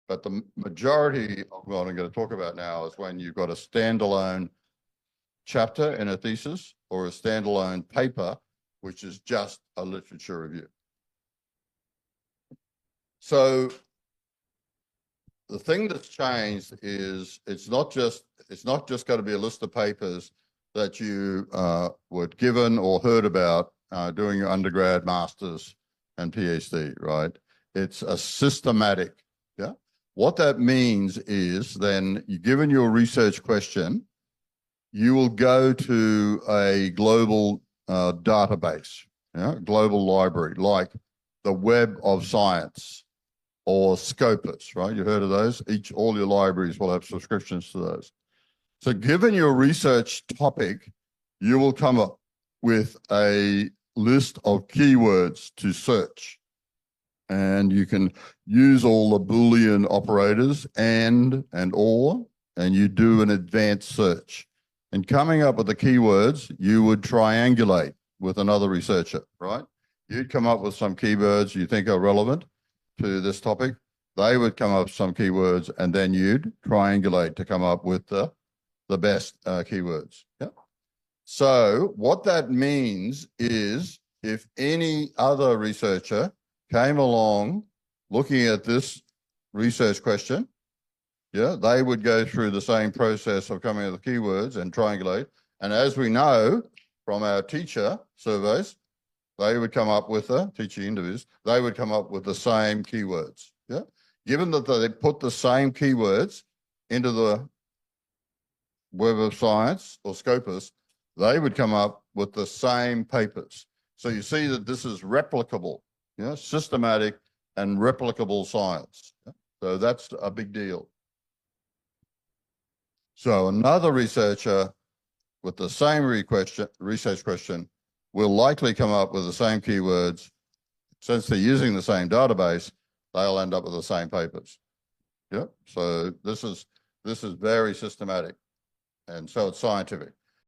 But the majority of what I'm going to talk about now is when you've got a standalone chapter in a thesis or a standalone paper, which is just a literature review. So the thing that's changed is it's not just going to be a list of papers that you were given or heard about doing your undergrad, master's, and PhD, right? It's a systematic, yeah? What that means is then, given your research question, you will go to a global database, yeah? Global library, like the Web of Science or Scopus, right? You've heard of those? All your libraries will have subscriptions to those. So given your research topic, you will come up with a list of keywords to search. And you can use all the Boolean operators and or, and you do an advanced search. And coming up with the keywords, you would triangulate with another researcher, right? You'd come up with some keywords you think are relevant to this topic. They would come up with some keywords, and then you'd triangulate to come up with the best keywords. Yeah. So what that means is if any other researcher came along looking at this research question, yeah, they would go through the same process of coming up with keywords and triangulate. And as we know from our teacher surveys, they would come up with teacher interviews, they would come up with the same keywords. Yeah. Given that they put the same keywords into the Web of Science or Scopus, they would come up with the same papers. So you see that this is replicable, yeah, systematic and replicable science. Yeah? So that's a big deal. So another researcher with the same research question will likely come up with the same keywords. Since they're using the same database, they'll end up with the same papers. Yeah. So this is very systematic, and so it's scientific.